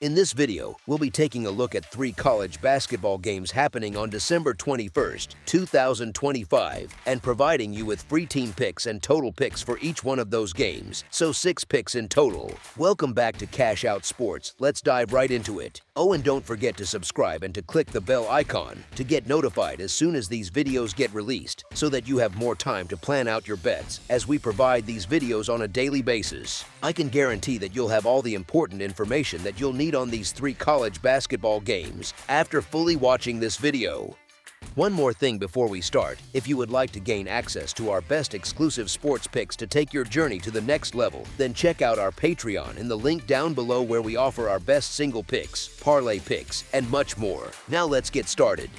In this video, we'll be taking a look at 3 college basketball games happening on December 21st, 2025, and providing you with free team picks and total picks for each one of those games, so 6 picks in total. Welcome back to Cash Out Sports. Let's dive right into it. Oh, and don't forget to subscribe and to click the bell icon to get notified as soon as these videos get released, so that you have more time to plan out your bets as we provide these videos on a daily basis. I can guarantee that you'll have all the important information that you'll need on these 3 college basketball games after fully watching this video. One more thing before we start: if you would like to gain access to our best exclusive sports picks to take your journey to the next level, then check out our Patreon in the link down below, where we offer our best single picks, parlay picks, and much more. Now let's get started.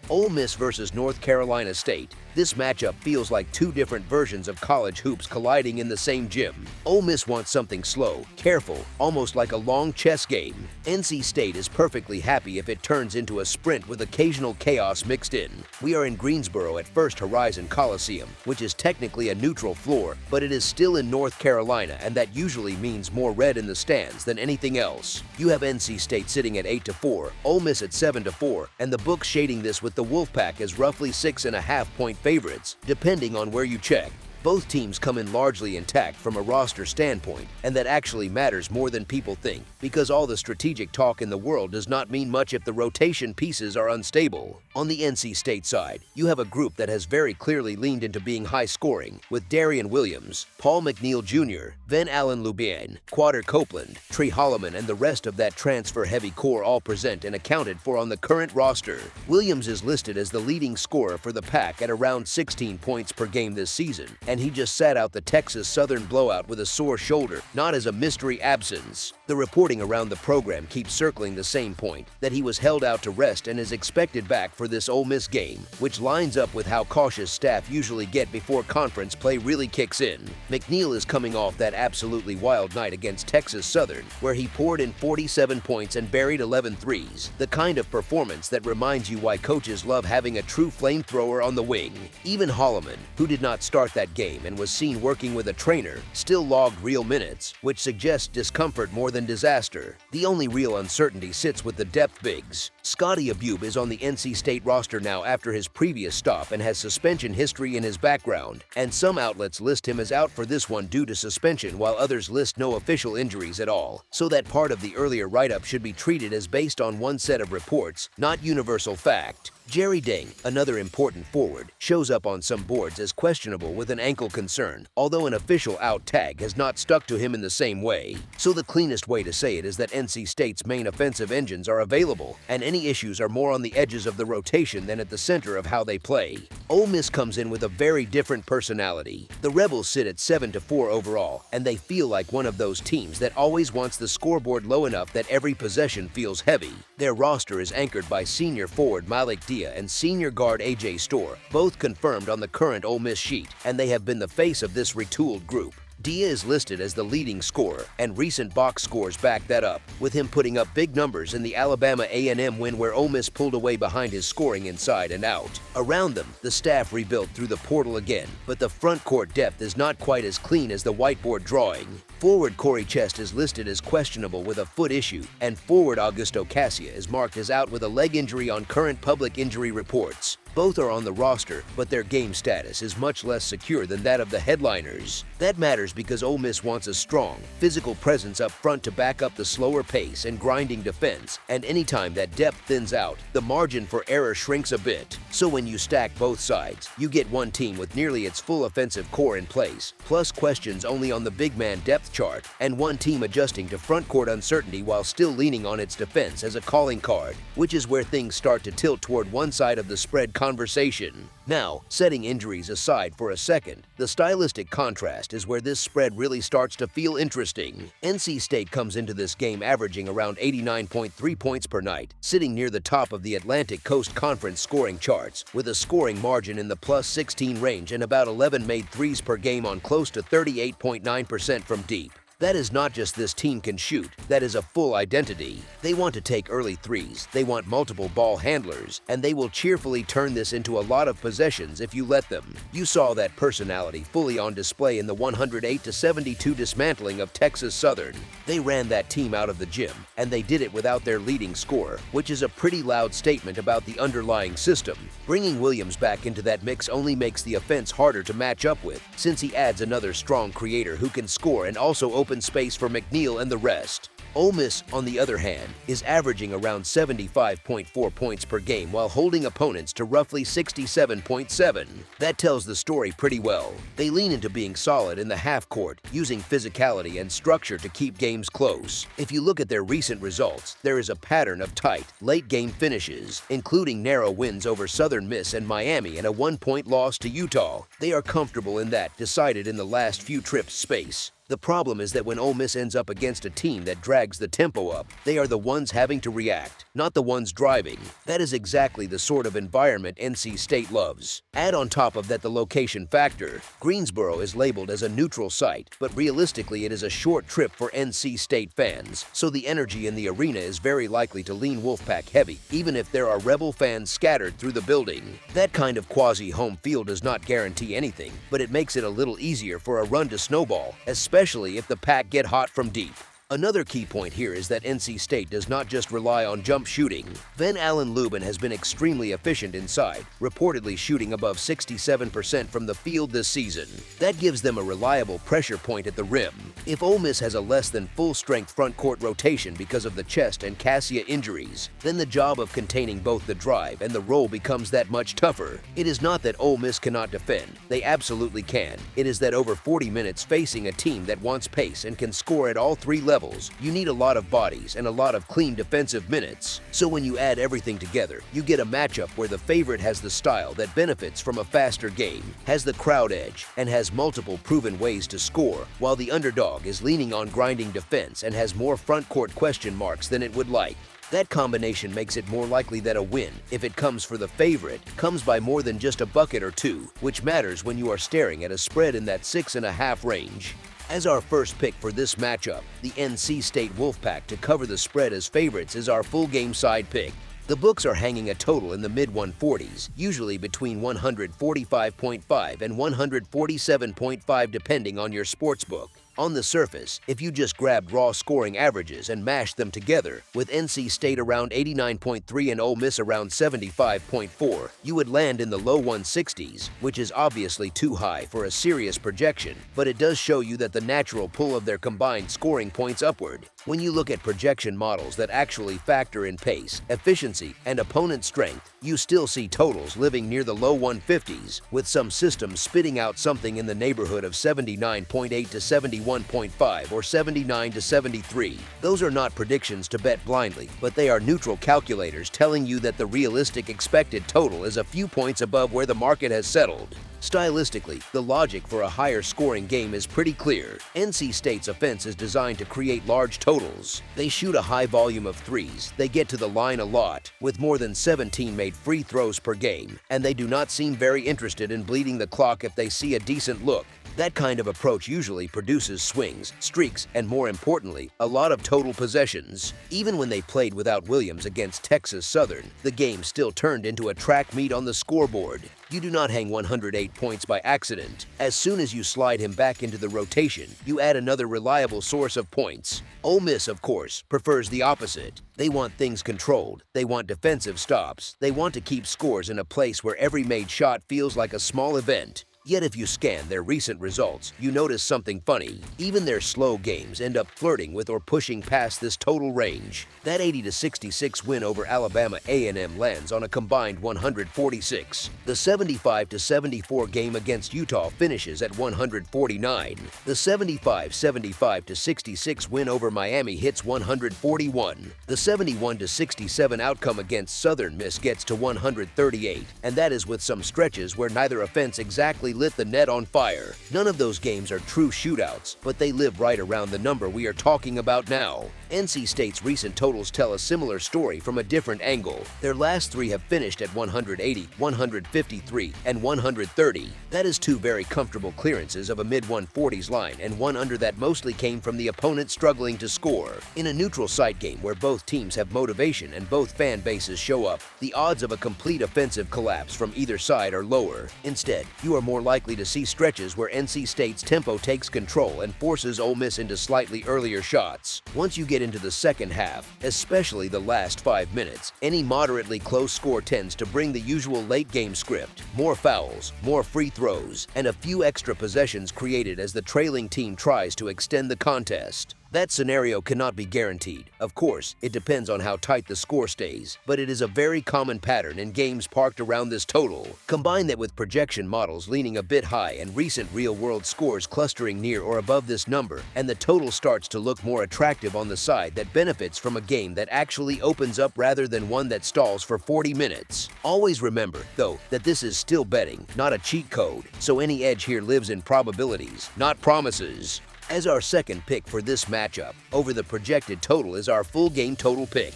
Ole Miss versus North Carolina State. This matchup feels like 2 different versions of college hoops colliding in the same gym. Ole Miss wants something slow, careful, almost like a long chess game. NC State is perfectly happy if it turns into a sprint with occasional chaos mixed in. We are in Greensboro at First Horizon Coliseum, which is technically a neutral floor, but it is still in North Carolina, and that usually means more red in the stands than anything else. You have NC State sitting at 8-4, Ole Miss at 7-4, and the book shading this with the Wolfpack as roughly 6.5-point favorites, depending on where you check. Both teams come in largely intact from a roster standpoint, and that actually matters more than people think, because all the strategic talk in the world does not mean much if the rotation pieces are unstable. On the NC State side, you have a group that has very clearly leaned into being high-scoring, with Darian Williams, Paul McNeil Jr., Van Allen Lubian, Quader Copeland, Tree Holloman, and the rest of that transfer-heavy core all present and accounted for on the current roster. Williams is listed as the leading scorer for the Pack at around 16 points per game this season, and he just sat out the Texas Southern blowout with a sore shoulder, not as a mystery absence. The reporting around the program keeps circling the same point, that he was held out to rest and is expected back for this Ole Miss game, which lines up with how cautious staff usually get before conference play really kicks in. McNeil is coming off that absolutely wild night against Texas Southern, where he poured in 47 points and buried 11 threes, the kind of performance that reminds you why coaches love having a true flamethrower on the wing. Even Holloman, who did not start that game and was seen working with a trainer, still logged real minutes, which suggests discomfort more than disaster. The only real uncertainty sits with the depth bigs. Scotty Abube is on the NC State roster now after his previous stop and has suspension history in his background, and some outlets list him as out for this one due to suspension, while others list no official injuries at all, so that part of the earlier write-up should be treated as based on one set of reports, not universal fact. Jerry Deng, another important forward, shows up on some boards as questionable with an ankle concern, although an official out tag has not stuck to him in the same way. So the cleanest way to say it is that NC State's main offensive engines are available, and any issues are more on the edges of the rotation than at the center of how they play. Ole Miss comes in with a very different personality. The Rebels sit at 7-4 overall, and they feel like one of those teams that always wants the scoreboard low enough that every possession feels heavy. Their roster is anchored by senior forward Malik Dia and senior guard AJ Storr, both confirmed on the current Ole Miss sheet, and they have been the face of this retooled group. Dia is listed as the leading scorer, and recent box scores back that up, with him putting up big numbers in the Alabama A&M win, where Ole Miss pulled away behind his scoring inside and out. Around them, the staff rebuilt through the portal again, but the front court depth is not quite as clean as the whiteboard drawing. Forward Corey Chest is listed as questionable with a foot issue, and forward Augusto Cassia is marked as out with a leg injury on current public injury reports. Both are on the roster, but their game status is much less secure than that of the headliners. That matters because Ole Miss wants a strong, physical presence up front to back up the slower pace and grinding defense, and anytime that depth thins out, the margin for error shrinks a bit. So when you stack both sides, you get one team with nearly its full offensive core in place, plus questions only on the big man depth chart, and one team adjusting to front court uncertainty while still leaning on its defense as a calling card, which is where things start to tilt toward one side of the spread conversation. Now, setting injuries aside for a second, the stylistic contrast is where this spread really starts to feel interesting. NC State comes into this game averaging around 89.3 points per night, sitting near the top of the Atlantic Coast Conference scoring charts, with a scoring margin in the plus 16 range and about 11 made threes per game on close to 38.9% from deep. That is not just this team can shoot, that is a full identity. They want to take early threes, they want multiple ball handlers, and they will cheerfully turn this into a lot of possessions if you let them. You saw that personality fully on display in the 108-72 dismantling of Texas Southern. They ran that team out of the gym, and they did it without their leading scorer, which is a pretty loud statement about the underlying system. Bringing Williams back into that mix only makes the offense harder to match up with, since he adds another strong creator who can score and also open space for McNeil and the rest. Ole Miss, on the other hand, is averaging around 75.4 points per game while holding opponents to roughly 67.7. That tells the story pretty well. They lean into being solid in the half court, using physicality and structure to keep games close. If you look at their recent results, there is a pattern of tight, late-game finishes, including narrow wins over Southern Miss and Miami and a one-point loss to Utah. They are comfortable in that, decided in the last few trips space. The problem is that when Ole Miss ends up against a team that drags the tempo up, they are the ones having to react, not the ones driving. That is exactly the sort of environment NC State loves. Add on top of that the location factor. Greensboro is labeled as a neutral site, but realistically it is a short trip for NC State fans, so the energy in the arena is very likely to lean Wolfpack heavy, even if there are Rebel fans scattered through the building. That kind of quasi-home field does not guarantee anything, but it makes it a little easier for a run to snowball, especially if the Pack get hot from deep. Another key point here is that NC State does not just rely on jump shooting. Van Allen Lubin has been extremely efficient inside, reportedly shooting above 67% from the field this season. That gives them a reliable pressure point at the rim. If Ole Miss has a less than full-strength front court rotation because of the Chest and Cassia injuries, then the job of containing both the drive and the roll becomes that much tougher. It is not that Ole Miss cannot defend. They absolutely can. It is that over 40 minutes facing a team that wants pace and can score at all three levels, you need a lot of bodies and a lot of clean defensive minutes. So when you add everything together, you get a matchup where the favorite has the style that benefits from a faster game, has the crowd edge, and has multiple proven ways to score, while the underdog is leaning on grinding defense and has more front court question marks than it would like. That combination makes it more likely that a win, if it comes for the favorite, comes by more than just a bucket or two, which matters when you are staring at a spread in that 6.5 range. As our first pick for this matchup, the NC State Wolfpack to cover the spread as favorites is our full game side pick. The books are hanging a total in the mid-140s, usually between 145.5 and 147.5 depending on your sportsbook. On the surface, if you just grabbed raw scoring averages and mashed them together, with NC State around 89.3 and Ole Miss around 75.4, you would land in the low 160s, which is obviously too high for a serious projection, but it does show you that the natural pull of their combined scoring points upward. When you look at projection models that actually factor in pace, efficiency, and opponent strength, you still see totals living near the low 150s, with some systems spitting out something in the neighborhood of 79.8 to 71.5 or 79 to 73. Those are not predictions to bet blindly, but they are neutral calculators telling you that the realistic expected total is a few points above where the market has settled. Stylistically, the logic for a higher scoring game is pretty clear. NC State's offense is designed to create large totals. They shoot a high volume of threes, they get to the line a lot, with more than 17 made free throws per game, and they do not seem very interested in bleeding the clock if they see a decent look. That kind of approach usually produces swings, streaks, and more importantly, a lot of total possessions. Even when they played without Williams against Texas Southern, the game still turned into a track meet on the scoreboard. You do not hang 108 points by accident. As soon as you slide him back into the rotation, you add another reliable source of points. Ole Miss, of course, prefers the opposite. They want things controlled, they want defensive stops, they want to keep scores in a place where every made shot feels like a small event. Yet if you scan their recent results, you notice something funny. Even their slow games end up flirting with or pushing past this total range. That 80-66 win over Alabama A&M lands on a combined 146. The 75-74 game against Utah finishes at 149. The 75-66 win over Miami hits 141. The 71-67 outcome against Southern Miss gets to 138, and that is with some stretches where neither offense exactly lit the net on fire. None of those games are true shootouts, but they live right around the number we are talking about now. NC State's recent totals tell a similar story from a different angle. Their last three have finished at 180, 153, and 130. That is two very comfortable clearances of a mid-140s line, and one under that mostly came from the opponent struggling to score. In a neutral site game where both teams have motivation and both fan bases show up, the odds of a complete offensive collapse from either side are lower. Instead, you are more likely to see stretches where NC State's tempo takes control and forces Ole Miss into slightly earlier shots. Once you get into the second half, especially the last 5 minutes, any moderately close score tends to bring the usual late-game script: more fouls, more free throws, and a few extra possessions created as the trailing team tries to extend the contest. That scenario cannot be guaranteed. Of course, it depends on how tight the score stays, but it is a very common pattern in games parked around this total. Combine that with projection models leaning a bit high and recent real-world scores clustering near or above this number, and the total starts to look more attractive on the side that benefits from a game that actually opens up rather than one that stalls for 40 minutes. Always remember, though, that this is still betting, not a cheat code, so any edge here lives in probabilities, not promises. As our second pick for this matchup, over the projected total is our full game total pick.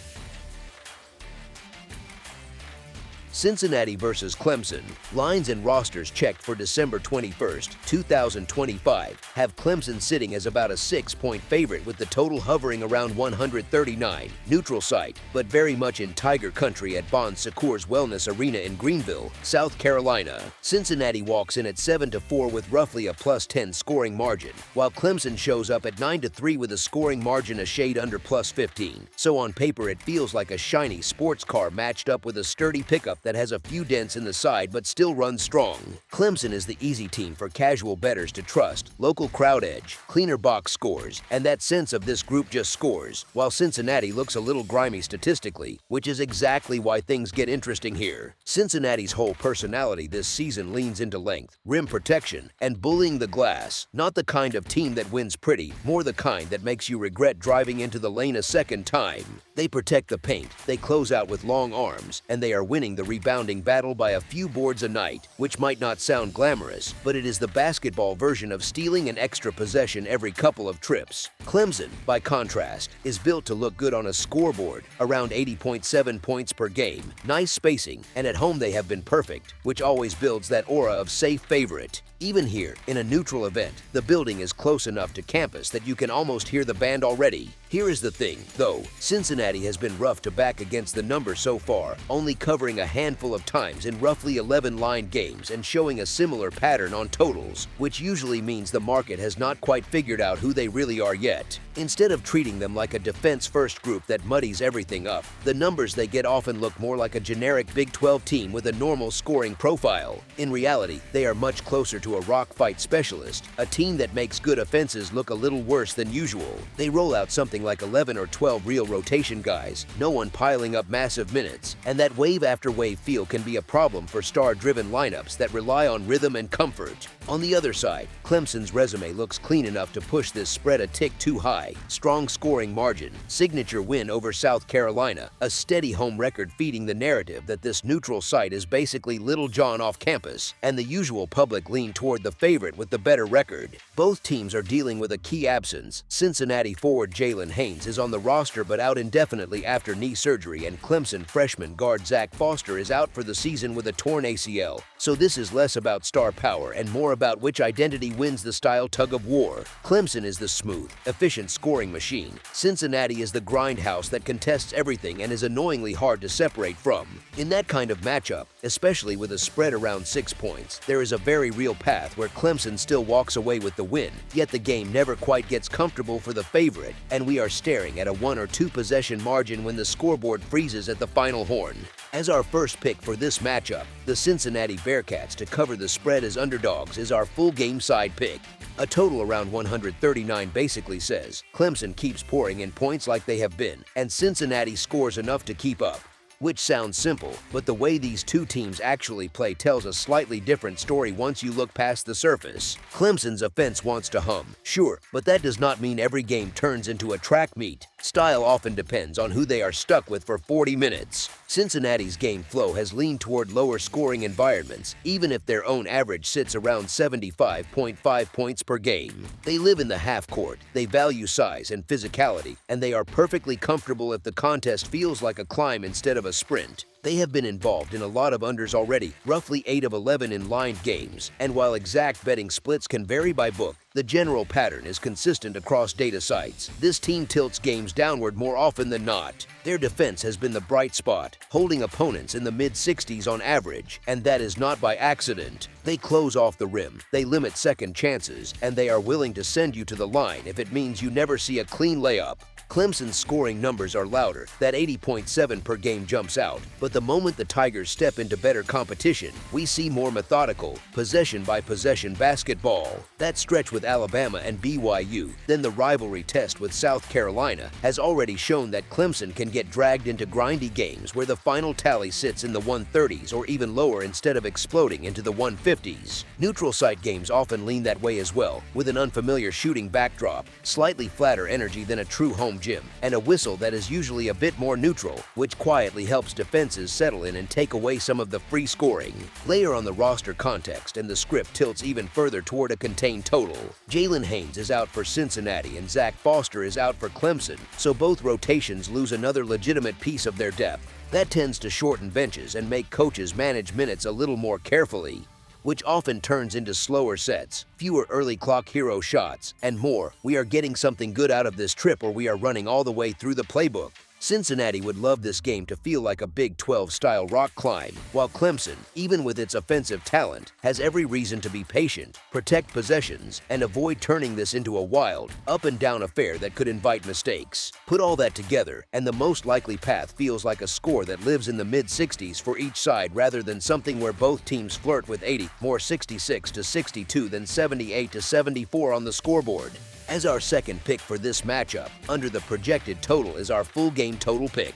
Cincinnati versus Clemson. Lines and rosters checked for December 21st, 2025 have Clemson sitting as about a 6-point favorite with the total hovering around 139. Neutral site, but very much in Tiger country at Bon Secours Wellness Arena in Greenville, South Carolina. Cincinnati walks in at 7-4 with roughly a +10 scoring margin, while Clemson shows up at 9-3 with a scoring margin a shade under +15. So on paper it feels like a shiny sports car matched up with a sturdy pickup that has a few dents in the side but still runs strong. Clemson is the easy team for casual bettors to trust: local crowd edge, cleaner box scores, and that sense of this group just scores, while Cincinnati looks a little grimy statistically, which is exactly why things get interesting here. Cincinnati's whole personality this season leans into length, rim protection, and bullying the glass. Not the kind of team that wins pretty, more the kind that makes you regret driving into the lane a second time. They protect the paint, they close out with long arms, and they are winning the rebounding battle by a few boards a night, which might not sound glamorous, but it is the basketball version of stealing an extra possession every couple of trips. Clemson, by contrast, is built to look good on a scoreboard, around 80.7 points per game, nice spacing, and at home they have been perfect, which always builds that aura of safe favorite. Even here, in a neutral event, the building is close enough to campus that you can almost hear the band already. Here is the thing, though. Cincinnati has been rough to back against the number so far, only covering a handful of times in roughly 11 line games and showing a similar pattern on totals, which usually means the market has not quite figured out who they really are yet. Instead of treating them like a defense-first group that muddies everything up, the numbers they get often look more like a generic Big 12 team with a normal scoring profile. In reality, they are much closer to a rock fight specialist, a team that makes good offenses look a little worse than usual. They roll out something like 11 or 12 real rotation guys, no one piling up massive minutes, and that wave after wave feel can be a problem for star-driven lineups that rely on rhythm and comfort. On the other side, Clemson's resume looks clean enough to push this spread a tick too high. Strong scoring margin, signature win over South Carolina, a steady home record feeding the narrative that this neutral site is basically Little John off campus, and the usual public lean toward the favorite with the better record. Both teams are dealing with a key absence. Cincinnati forward Jalen Haynes is on the roster but out indefinitely after knee surgery, and Clemson freshman guard Zach Foster is out for the season with a torn ACL. So this is less about star power and more about which identity wins the style tug of war. Clemson is the smooth, efficient scoring machine. Cincinnati is the grindhouse that contests everything and is annoyingly hard to separate from. In that kind of matchup, especially with a spread around 6 points, there is a very real path where Clemson still walks away with the win, yet the game never quite gets comfortable for the favorite, and we are staring at a 1 or 2 possession margin when the scoreboard freezes at the final horn. As our first pick for this matchup, the Cincinnati Bearcats to cover the spread as underdogs is our full game side pick. A total around 139 basically says Clemson keeps pouring in points like they have been, and Cincinnati scores enough to keep up. Which sounds simple, but the way these two teams actually play tells a slightly different story once you look past the surface. Clemson's offense wants to hum, sure, but that does not mean every game turns into a track meet. Style often depends on who they are stuck with for 40 minutes. Cincinnati's game flow has leaned toward lower scoring environments, even if their own average sits around 75.5 points per game. They live in the half court, they value size and physicality, and they are perfectly comfortable if the contest feels like a climb instead of a sprint. They have been involved in a lot of unders already, roughly 8 of 11 in lined games, and while exact betting splits can vary by book, the general pattern is consistent across data sites. This team tilts games downward more often than not. Their defense has been the bright spot, holding opponents in the mid-60s on average, and that is not by accident. They close off the rim, they limit second chances, and they are willing to send you to the line if it means you never see a clean layup. Clemson's scoring numbers are louder, that 80.7 per game jumps out, but the moment the Tigers step into better competition, we see more methodical, possession-by-possession basketball. That stretch with Alabama and BYU, then the rivalry test with South Carolina, has already shown that Clemson can get dragged into grindy games where the final tally sits in the 130s or even lower instead of exploding into the 150s. Neutral site games often lean that way as well, with an unfamiliar shooting backdrop, slightly flatter energy than a true home gym, and a whistle that is usually a bit more neutral, which quietly helps defenses settle in and take away some of the free scoring. Layer on the roster context and the script tilts even further toward a contained total. Jalen Haynes is out for Cincinnati and Zach Foster is out for Clemson, so both rotations lose another legitimate piece of their depth. That tends to shorten benches and make coaches manage minutes a little more carefully, which often turns into slower sets, fewer early clock hero shots, and more. We are getting something good out of this trip or we are running all the way through the playbook. Cincinnati would love this game to feel like a Big 12-style rock climb, while Clemson, even with its offensive talent, has every reason to be patient, protect possessions, and avoid turning this into a wild, up-and-down affair that could invite mistakes. Put all that together, and the most likely path feels like a score that lives in the mid-60s for each side rather than something where both teams flirt with 80, more 66-62 than 78-74 on the scoreboard. As our second pick for this matchup, under the projected total is our full game total pick.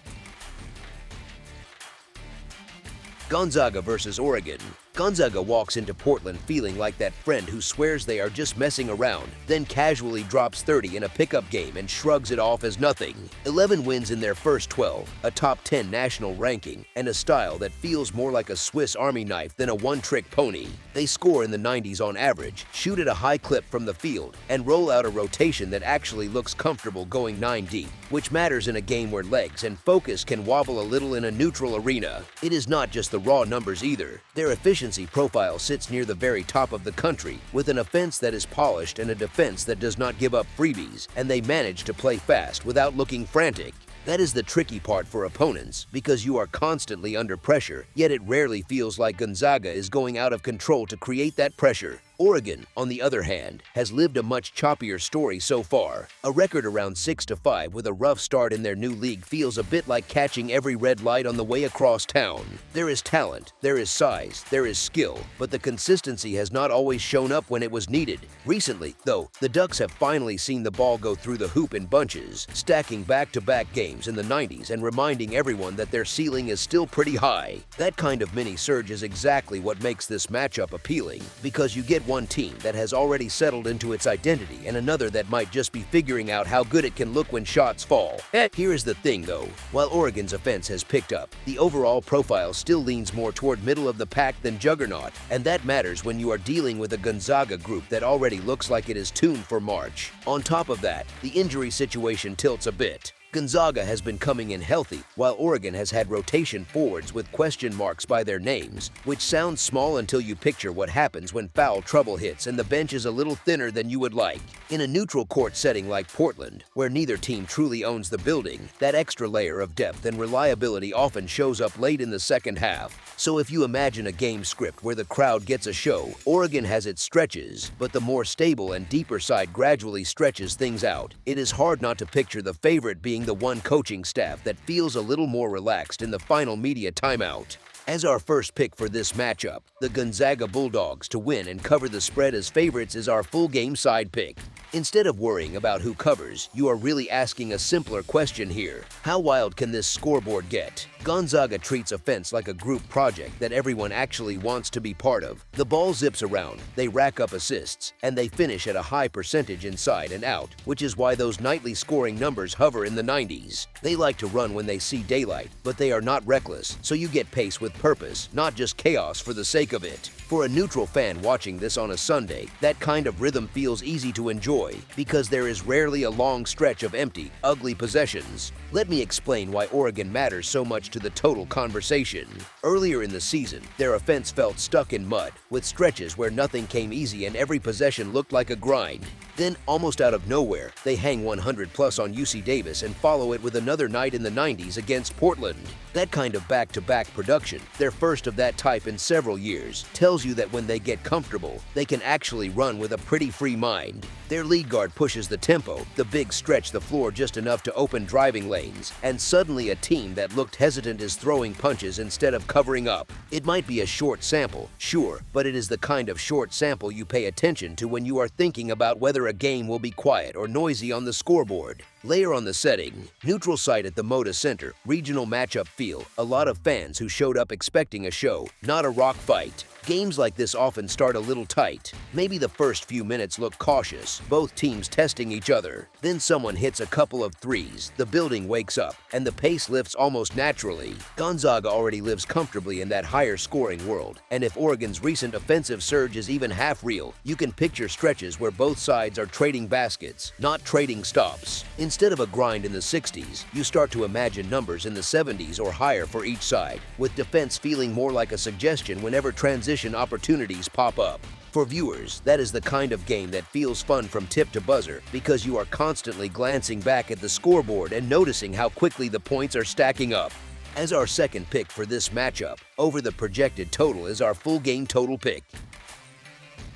Gonzaga versus Oregon. Gonzaga walks into Portland feeling like that friend who swears they are just messing around, then casually drops 30 in a pickup game and shrugs it off as nothing. 11 wins in their first 12, a top 10 national ranking, and a style that feels more like a Swiss Army knife than a one-trick pony. They score in the 90s on average, shoot at a high clip from the field, and roll out a rotation that actually looks comfortable going 9 deep, which matters in a game where legs and focus can wobble a little in a neutral arena. It is not just the raw numbers either. Their efficiency profile sits near the very top of the country, with an offense that is polished and a defense that does not give up freebies, and they manage to play fast without looking frantic. That is the tricky part for opponents, because you are constantly under pressure, yet it rarely feels like Gonzaga is going out of control to create that pressure. Oregon, on the other hand, has lived a much choppier story so far. A record around 6-5 with a rough start in their new league feels a bit like catching every red light on the way across town. There is talent, there is size, there is skill, but the consistency has not always shown up when it was needed. Recently, though, the Ducks have finally seen the ball go through the hoop in bunches, stacking back-to-back games in the 90s and reminding everyone that their ceiling is still pretty high. That kind of mini-surge is exactly what makes this matchup appealing, because you get one team that has already settled into its identity and another that might just be figuring out how good it can look when shots fall. Here is the thing though, while Oregon's offense has picked up, the overall profile still leans more toward middle of the pack than juggernaut, and that matters when you are dealing with a Gonzaga group that already looks like it is tuned for March. On top of that, the injury situation tilts a bit. Gonzaga has been coming in healthy, while Oregon has had rotation forwards with question marks by their names, which sounds small until you picture what happens when foul trouble hits and the bench is a little thinner than you would like. In a neutral court setting like Portland, where neither team truly owns the building, that extra layer of depth and reliability often shows up late in the second half. So if you imagine a game script where the crowd gets a show, Oregon has its stretches, but the more stable and deeper side gradually stretches things out. It is hard not to picture the favorite being the one coaching staff that feels a little more relaxed in the final media timeout. As our first pick for this matchup, the Gonzaga Bulldogs to win and cover the spread as favorites is our full game side pick. Instead of worrying about who covers, you are really asking a simpler question here. How wild can this scoreboard get? Gonzaga treats offense like a group project that everyone actually wants to be part of. The ball zips around, they rack up assists, and they finish at a high percentage inside and out, which is why those nightly scoring numbers hover in the 90s. They like to run when they see daylight, but they are not reckless, so you get pace with purpose, not just chaos for the sake of it. For a neutral fan watching this on a Sunday, that kind of rhythm feels easy to enjoy because there is rarely a long stretch of empty, ugly possessions. Let me explain why Oregon matters so much to the total conversation. Earlier in the season, their offense felt stuck in mud, with stretches where nothing came easy and every possession looked like a grind. Then, almost out of nowhere, they hang 100+ on UC Davis and follow it with another night in the 90s against Portland. That kind of back-to-back production, their first of that type in several years, tells you that when they get comfortable, they can actually run with a pretty free mind. Their lead guard pushes the tempo, the bigs stretch the floor just enough to open driving lanes, and suddenly a team that looked hesitant is throwing punches instead of covering up. It might be a short sample, sure, but it is the kind of short sample you pay attention to when you are thinking about whether a game will be quiet or noisy on the scoreboard. Layer on the setting, neutral site at the Moda Center, regional matchup feel, a lot of fans who showed up expecting a show, not a rock fight. Games like this often start a little tight. Maybe the first few minutes look cautious, both teams testing each other. Then someone hits a couple of threes, the building wakes up, and the pace lifts almost naturally. Gonzaga already lives comfortably in that higher scoring world, and if Oregon's recent offensive surge is even half real, you can picture stretches where both sides are trading baskets, not trading stops. Instead of a grind in the 60s, you start to imagine numbers in the 70s or higher for each side, with defense feeling more like a suggestion whenever transition opportunities pop up. For viewers, that is the kind of game that feels fun from tip to buzzer because you are constantly glancing back at the scoreboard and noticing how quickly the points are stacking up. As our second pick for this matchup, over the projected total is our full game total pick.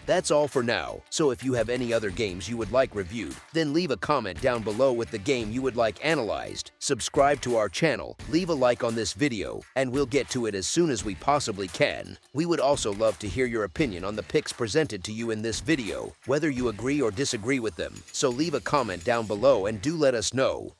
That's all for now, so if you have any other games you would like reviewed, then leave a comment down below with the game you would like analyzed, subscribe to our channel, leave a like on this video, and we'll get to it as soon as we possibly can. We would also love to hear your opinion on the picks presented to you in this video, whether you agree or disagree with them, so leave a comment down below and do let us know.